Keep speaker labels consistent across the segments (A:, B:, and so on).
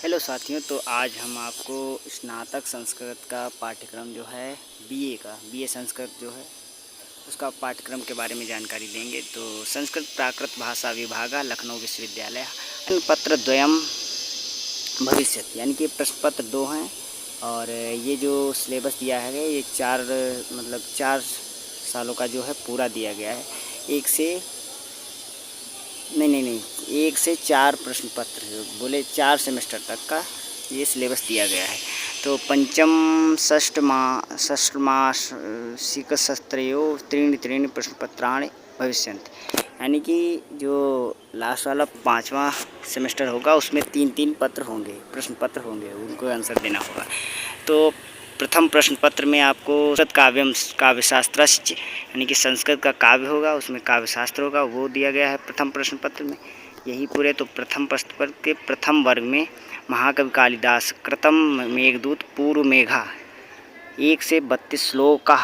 A: Hello साथियों, तो आज हम आपको स्नातक संस्कृत का पाठ्यक्रम जो है बीए संस्कृत जो है उसका पाठ्यक्रम के बारे में जानकारी देंगे। तो संस्कृत प्राकृत भाषा विभाग लखनऊ विश्वविद्यालय पत्र द्वयम भविष्य, यानी कि प्रश्न पत्र 2 हैं। और ये जो सिलेबस दिया है ये 4 सालों का जो है पूरा दिया गया है। एक से नहीं 1 से 4 प्रश्न पत्र बोले 4 सेमेस्टर तक का ये सिलेबस दिया गया है। तो पंचम षष्ठमासिकसत्रयो त्रीणि प्रश्नपत्राणि भविष्यन्ति, यानी कि जो लास्ट वाला 5वां सेमेस्टर होगा उसमें 3 पत्र होंगे, प्रश्न पत्र होंगे, उनको आंसर देना होगा। तो प्रथम प्रश्न पत्र में आपको संस्कृत काव्यशास्त्र, यानी कि संस्कृत का काव्य होगा, उसमें काव्यशास्त्र होगा, वो दिया गया है प्रथम प्रश्न पत्र में। यही पूरे तो प्रथम प्रश्न पत्र के प्रथम वर्ग में महाकवि कालिदास कृतम मेघदूत पूर्व मेघा 1 से 32 श्लोक का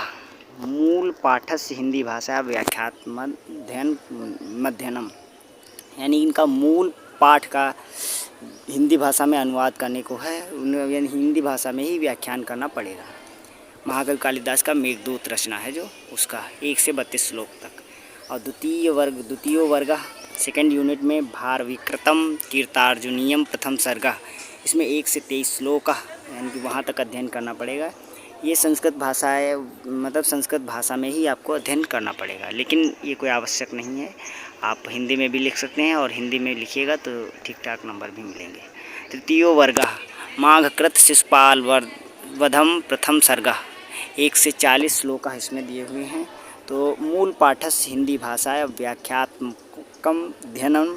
A: मूल पाठस्य हिंदी भाषा मध्यनम, यानी इनका मूल पाठ का हिंदी भाषा में अनुवाद करने को है, यानी हिंदी भाषा में ही व्याख्यान करना पड़ेगा। महाकवि कालिदास का मेघदूत रचना है जो उसका 1 से 32 श्लोक तक। और द्वितीय वर्ग सेकेंड यूनिट में भार विकृतम कीर्तार्जुनीयम प्रथम सर्गा, इसमें 1 से 23 श्लोक का, यानी कि वहाँ तक अध्ययन करना पड़ेगा। ये संस्कृत भाषा है, मतलब संस्कृत भाषा में ही आपको अध्ययन करना पड़ेगा, लेकिन ये कोई आवश्यक नहीं है। आप हिंदी में भी लिख सकते हैं और हिंदी में लिखिएगा तो ठीक ठाक नंबर भी मिलेंगे। तृतीय वर्ग माघकृत शिशुपाल वधम प्रथम सर्गा, 1 से 40 श्लोक का इसमें दिए हुए हैं। तो मूल पाठस्य हिंदी भाषा है व्याख्यात्मकम ध्यनम,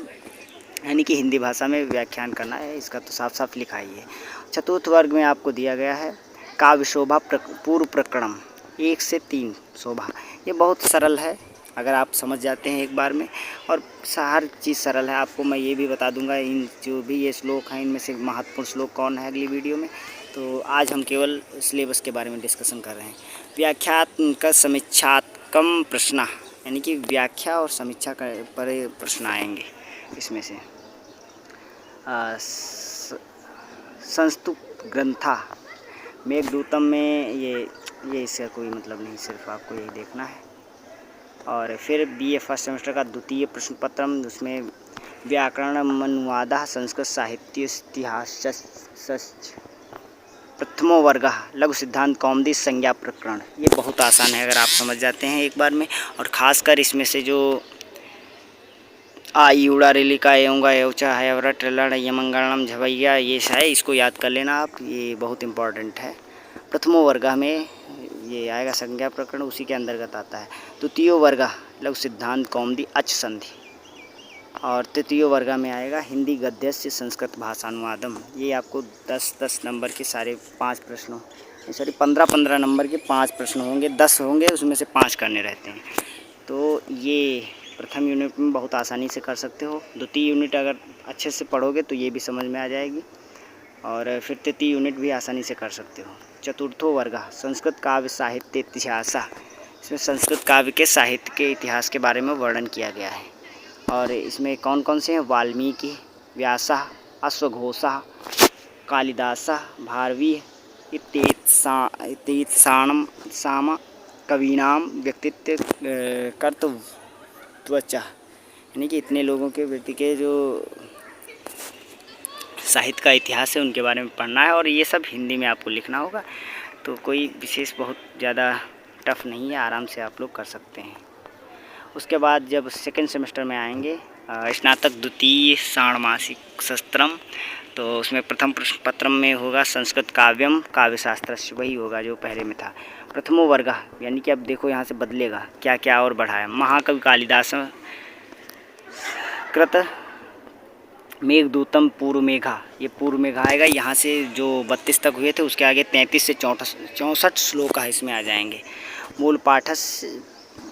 A: यानी कि हिंदी भाषा में व्याख्यान करना है, इसका तो साफ साफ लिखा ही है। चतुर्थ वर्ग में आपको दिया गया है काव्य शोभा पूर्व प्रकरण 1 से 3 शोभा। ये बहुत सरल है अगर आप समझ जाते हैं एक बार में, और हर चीज़ सरल है। आपको मैं ये भी बता दूंगा इन जो भी ये श्लोक हैं इनमें से महत्वपूर्ण श्लोक कौन है अगली वीडियो में। तो आज हम केवल सिलेबस के बारे में डिस्कशन कर रहे हैं। व्याख्यात्मक समीक्षात्मकम प्रश्न, यानी कि व्याख्या और समीक्षा पर प्रश्न आएंगे इसमें से। संस्तुप ग्रंथा मेघदूतम में ये इसका कोई मतलब नहीं, सिर्फ आपको यही देखना है। और फिर बीए फर्स्ट सेमेस्टर का द्वितीय प्रश्न पत्र, उसमें व्याकरण अनुवाद संस्कृत साहित्य इतिहास प्रथमो वर्ग लघु सिद्धांत कौमुदी संज्ञा प्रकरण। ये बहुत आसान है अगर आप समझ जाते हैं एक बार में। और ख़ासकर इसमें से जो आई उड़ा रेलिका एवंगा एवचा है और ट्रेलर यमंगलम झवैया ये है, इसको याद कर लेना आप, ये बहुत इम्पॉर्टेंट है। प्रथमो वर्ग में ये आएगा संज्ञा प्रकरण, उसी के अंतर्गत आता है। द्वितीय वर्ग लघु सिद्धांत कौमुदी अच संधि, और तृतीय वर्ग में आएगा हिंदी गद्य से संस्कृत भाषानुवादम। ये आपको 10 नंबर के सारे 5 प्रश्नों, सॉरी 15 नंबर के 5 प्रश्न होंगे, 10 होंगे, उसमें से 5 करने रहते हैं। तो ये प्रथम यूनिट में बहुत आसानी से कर सकते हो। द्वितीय यूनिट अगर अच्छे से पढ़ोगे तो ये भी समझ में आ जाएगी, और फिर तृतीय यूनिट भी आसानी से कर सकते हो। चतुर्थो वर्ग संस्कृत काव्य साहित्य इतिहास, इसमें संस्कृत काव्य के साहित्य के इतिहास के बारे में वर्णन किया गया है। और इसमें कौन कौन से हैं? वाल्मीकि, व्यासा, अश्वघोषा, कालिदासा, भारवी इत्येतासाम साम कवीनाम व्यक्तित्व कर्तृत्वचा, यानी कि इतने लोगों के व्यक्ति के जो साहित्य का इतिहास है उनके बारे में पढ़ना है, और ये सब हिंदी में आपको लिखना होगा। तो कोई विशेष बहुत ज़्यादा टफ नहीं है, आराम से आप लोग कर सकते हैं। उसके बाद जब सेकेंड सेमेस्टर में आएंगे स्नातक द्वितीय षाण्मासिक सत्रम, तो उसमें प्रथम प्रश्न पत्र में होगा संस्कृत काव्यम काव्यशास्त्र, वही होगा जो पहले में था। प्रथमो वर्ग, यानी कि अब देखो यहाँ से बदलेगा क्या क्या और बढ़ा है। महाकवि कालिदास कृत मेघदूतम पूर्व मेघा, ये पूर्व मेघा आएगा। यहाँ से जो 32 तक हुए थे उसके आगे 33 से 64 श्लोक है इसमें आ जाएंगे। मूल पाठस्य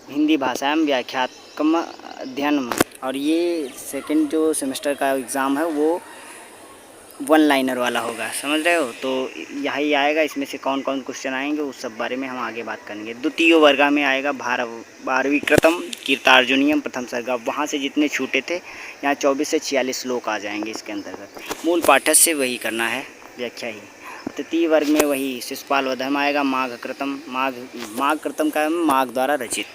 A: हिंदी भाषा में व्याख्यात्मक अध्ययन, और ये सेकंड जो सेमेस्टर का एग्ज़ाम है वो वन लाइनर वाला होगा, समझ रहे हो। तो यही आएगा, इसमें से कौन कौन क्वेश्चन आएंगे उस सब बारे में हम आगे बात करेंगे। द्वितीय वर्गा में आएगा 12वीं कृतम कीर्तार्जुनीयम प्रथम सर्गा, वहाँ से जितने छूटे थे यहाँ 24 से 46 श्लोक आ जाएंगे इसके अंतर्गत। मूल पाठ्य से वही करना है, व्याख्या ही। तृतीय वर्ग में वही शिशुपाल वधम आएगा, माघ कृतम। माघ कृतम का माघ द्वारा रचित,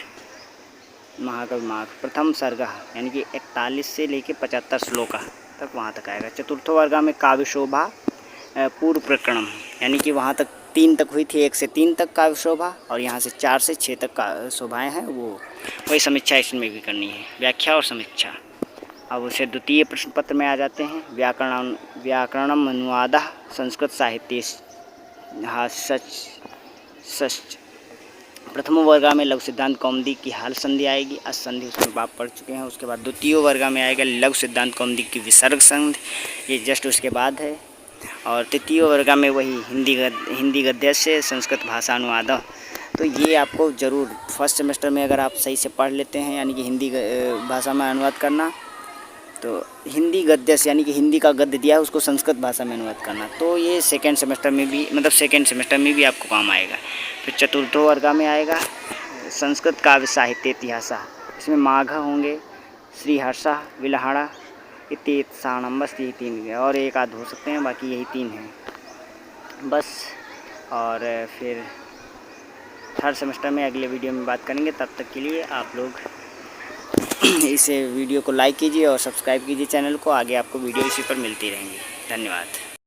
A: महाकवि माघ। प्रथम सर्गा यानी कि 41 से लेके 75 श्लोक तक वहाँ तक आएगा। चतुर्थ वर्गा में काव्य शोभा पूर्व प्रकरणम, यानी कि वहाँ तक 3 तक हुई थी, 1 से 3 तक काव्य शोभा, और यहाँ से 4 से 6 तक का शोभाएँ हैं, वो वही समीक्षा इसमें भी करनी है, व्याख्या और समीक्षा। अब उसे द्वितीय प्रश्न पत्र में आ जाते हैं। व्याकरणम अनुवादः संस्कृत साहित्य सच। प्रथम वर्गा में लघु सिद्धांत कौमुदी की हाल संधि आएगी, अस संधि उसमें बाप पढ़ चुके हैं। उसके बाद द्वितीय वर्गा में आएगा लघु सिद्धांत कौमुदी की विसर्ग संधि, ये जस्ट उसके बाद है। और तृतीय वर्गा में वही हिंदी गद्य से संस्कृत भाषा अनुवाद। तो ये आपको ज़रूर फर्स्ट सेमेस्टर में अगर आप सही से पढ़ लेते हैं, यानी कि हिंदी भाषा में अनुवाद करना, तो हिंदी गद्य से यानी कि हिंदी का गद्य दिया है उसको संस्कृत भाषा में अनुवाद करना, तो ये सेकेंड सेमेस्टर में भी आपको काम आएगा। फिर चतुर्थो वर्गा में आएगा संस्कृत काव्य साहित्य इतिहास, इसमें माघ होंगे, श्रीहर्ष, विलहाड़ा, इतिहासाणम, बस यही 3 और एक आध हो सकते हैं, बाकी यही 3 हैं बस। और फिर थर्ड सेमेस्टर में अगले वीडियो में बात करेंगे। तब तक के लिए आप लोग इसे वीडियो को लाइक कीजिए और सब्सक्राइब कीजिए चैनल को, आगे आपको वीडियो इसी पर मिलती रहेंगी। धन्यवाद।